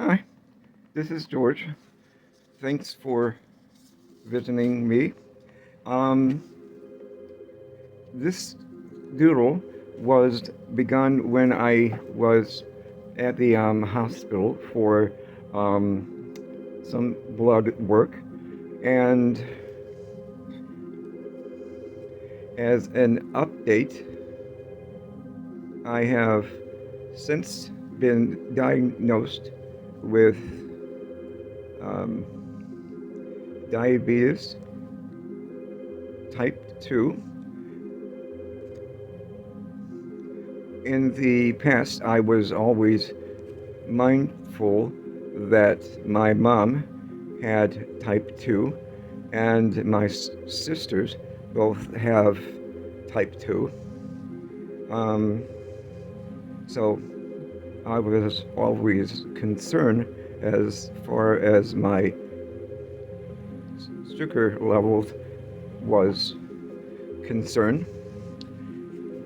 Hi, this is George. Thanks for visiting me. Um, this doodle was begun when I was at the hospital for um, some blood work, and as an update, I have since been diagnosed with um, diabetes type 2. In the past, I was always mindful that my mom had type 2 and my sisters both have type 2. Um, so I was always concerned as far as my sugar levels was concerned,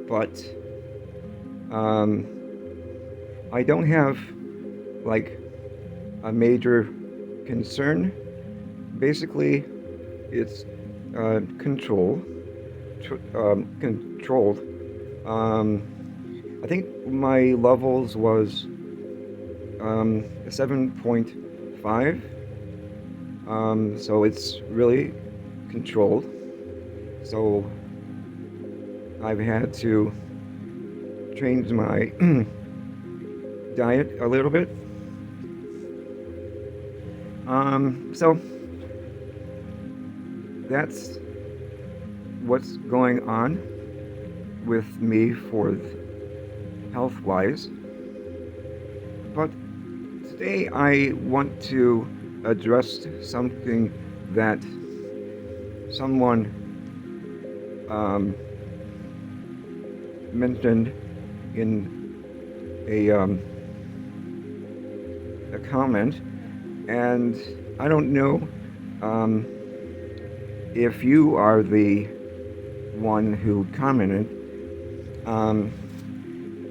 but um, I don't have like a major concern. Basically, it's controlled. I think my levels was 7.5. So it's really controlled. So I've had to change my diet a little bit. So that's what's going on with me for health-wise. But today I want to address something that someone mentioned in a comment, and I don't know if you are the one who commented,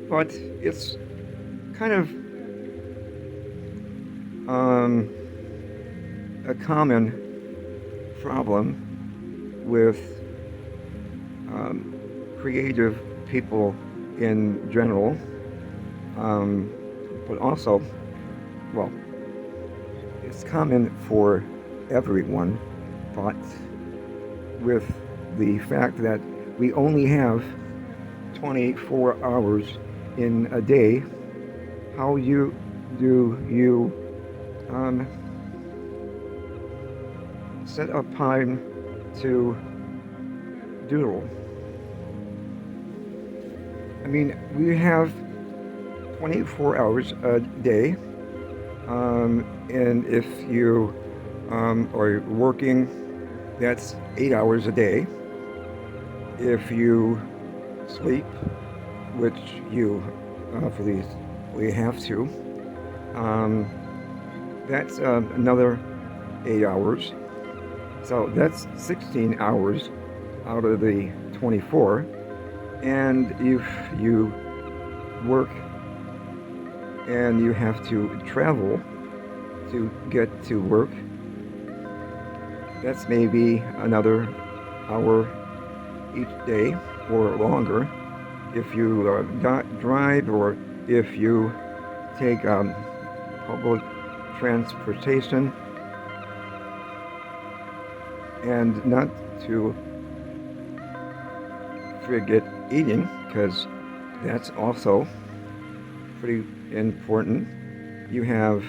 but it's kind of a common problem with creative people in general, but also, well, it's common for everyone, but with the fact that we only have 24 hours in a day, how do you set up time to doodle? I mean, we have 24 hours a day, and if you are working, that's 8 hours a day. If you sleep, which you obviously have to, that's another 8 hours. So that's 16 hours out of the 24. And if you work and you have to travel to get to work, that's maybe another hour each day or longer. If you drive or if you take public transportation, and not to forget eating, because that's also pretty important. You have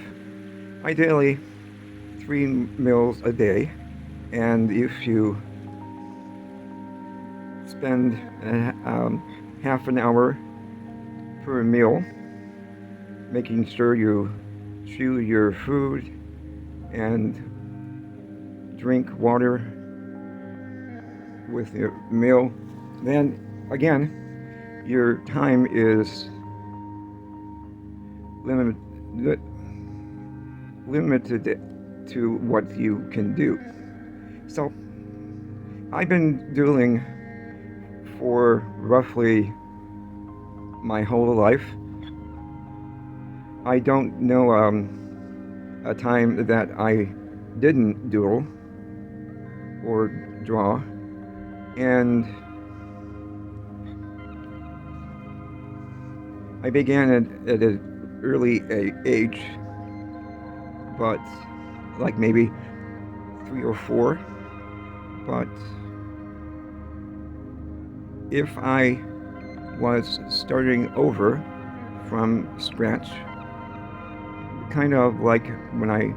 ideally 3 meals a day, and if you spend half an hour per meal making sure you chew your food and drink water with your meal, then again, your time is limited to what you can do. So I've been doodling for roughly my whole life. I don't know a time that I didn't doodle or draw, and I began at an early age, but like maybe 3 or 4. But if I was starting over from scratch, kind of like when I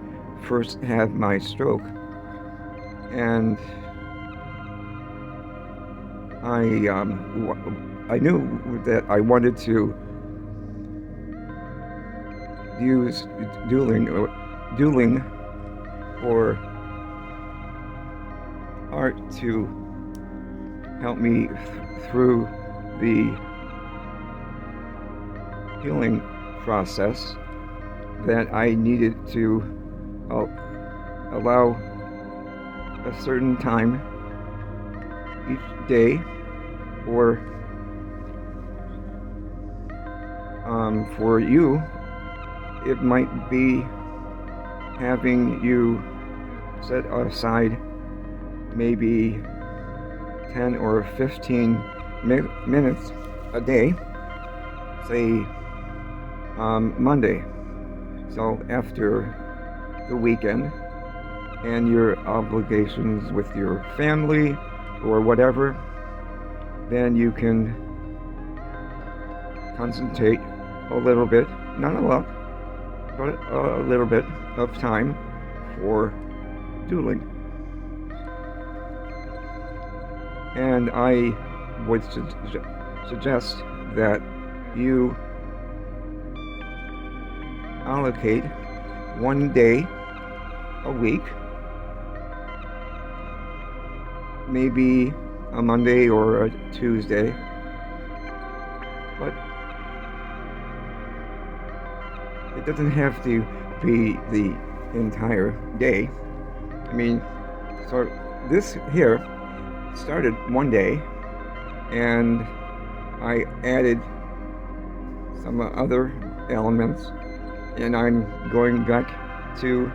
first had my stroke, and I knew that I wanted to use doodling or art to help me through the healing process, that I needed to allow a certain time each day, or for you, it might be having you set aside maybe 10 or 15 minutes a day, say Monday. So after the weekend and your obligations with your family or whatever, then you can concentrate a little bit, not a lot, but a little bit of time for doodling. And I would suggest that you allocate one day a week, maybe a Monday or a Tuesday, but it doesn't have to be the entire day. I mean, so this here started one day, and I added some other elements, and I'm going back to,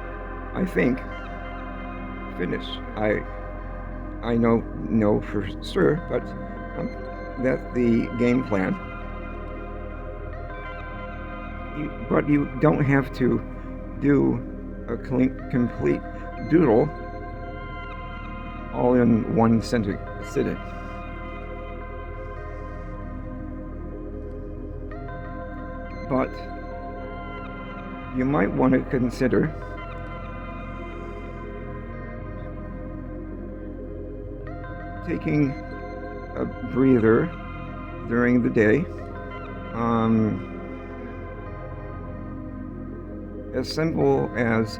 I think, finish. I know for sure, but that's the game plan. But you don't have to do a complete doodle all in one sitting. But you might want to consider taking a breather during the day, as simple as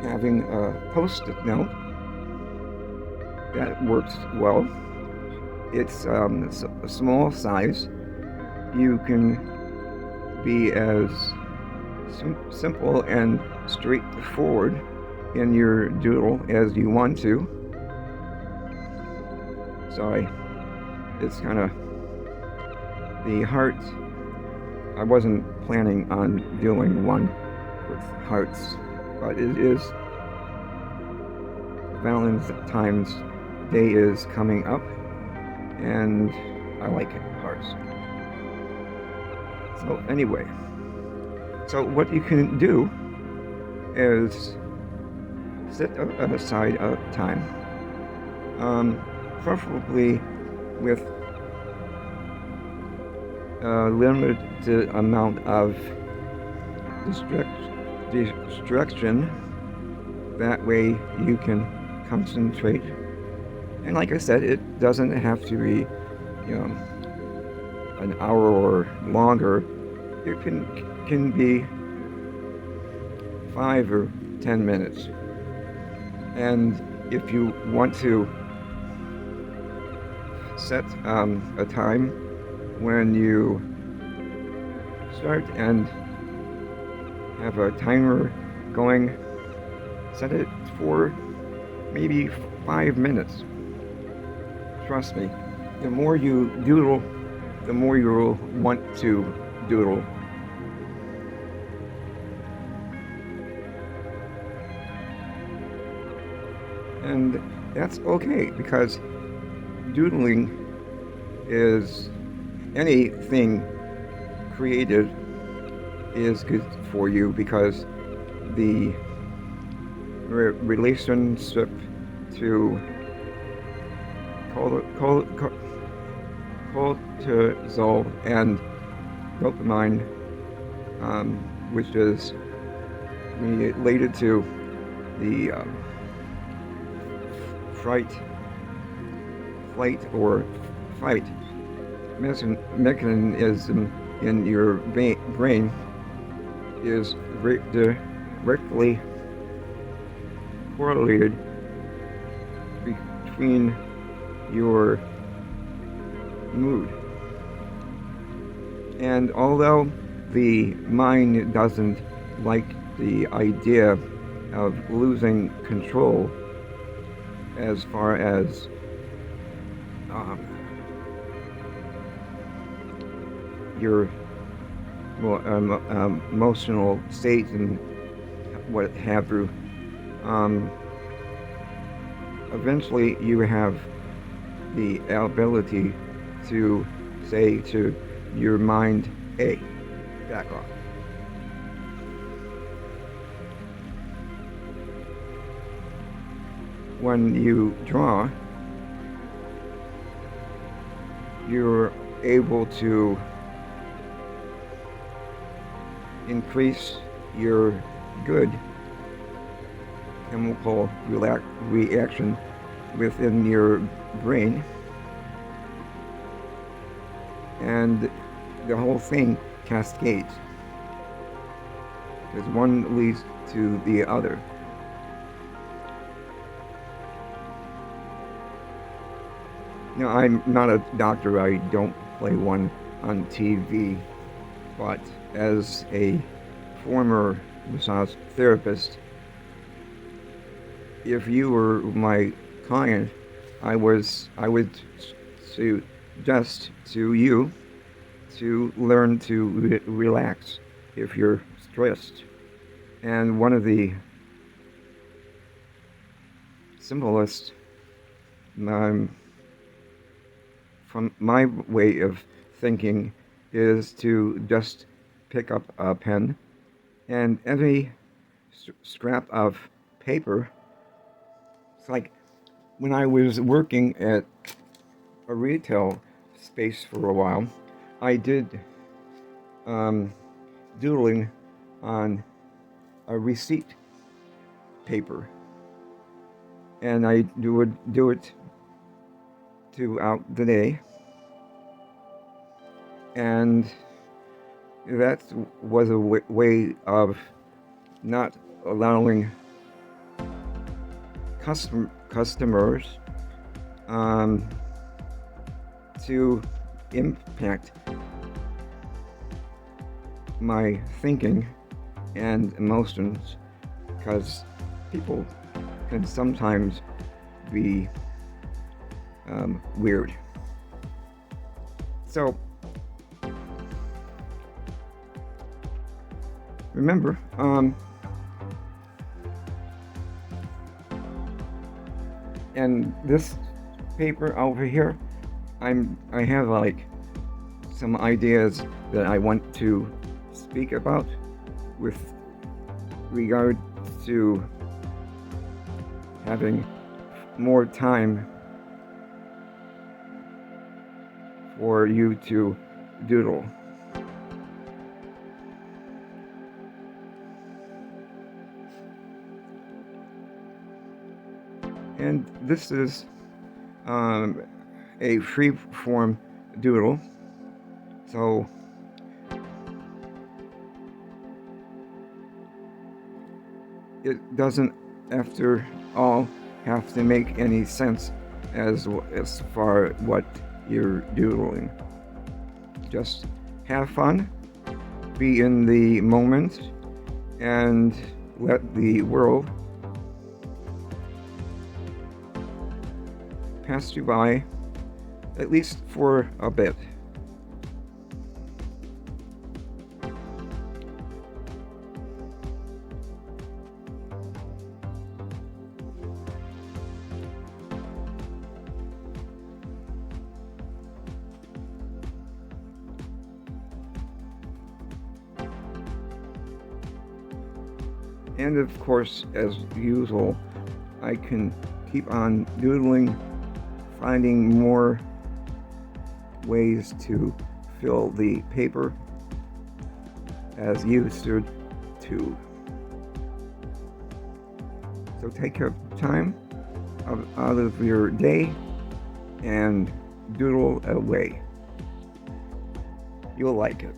having a post-it note. That works well. It's a small size. You can be as simple and straightforward in your doodle as you want to. Sorry, it's kind of the heart. I wasn't planning on doing one with hearts, but it is Valentine's Day is coming up, and I like hearts. So anyway, so what you can do is set aside a time, preferably with a limited amount of distraction. That way you can concentrate. And like I said, it doesn't have to be, an hour or longer. It can be 5 or 10 minutes. And if you want to set a time when you start and have a timer going, set it for maybe 5 minutes. Trust me, the more you doodle, the more you'll want to doodle. And that's okay, because doodling is anything creative is good for you, because the relationship to cortisol and dopamine, which is related to the flight or fight mechanism in your brain, is directly correlated between your mood. And although the mind doesn't like the idea of losing control as far as your emotional state and what have you, eventually you have the ability to say to your mind, hey, back off. When you draw, you're able to increase your good chemical reaction within your brain, and the whole thing cascades, because one leads to the other. Now, I'm not a doctor, I don't play one on TV, but as a former massage therapist, if you were my client, I would suggest to you to learn to relax if you're stressed. And one of the simplest, from my way of thinking, is to just pick up a pen and any scrap of paper. It's like when I was working at a retail space for a while, I did doodling on a receipt paper, and I would do it throughout the day, and that was a way of not allowing customers to impact my thinking and emotions, because people can sometimes be weird. So remember, and this paper over here, I have like some ideas that I want to speak about with regard to having more time for you to doodle. And this is a free form doodle, so it doesn't, after all, have to make any sense as far what you're doodling. Just have fun, be in the moment, and let the world pass you by, at least for a bit. And of course, as usual, I can keep on doodling, finding more ways to fill the paper as used to. So take time out of your day and doodle away. You'll like it.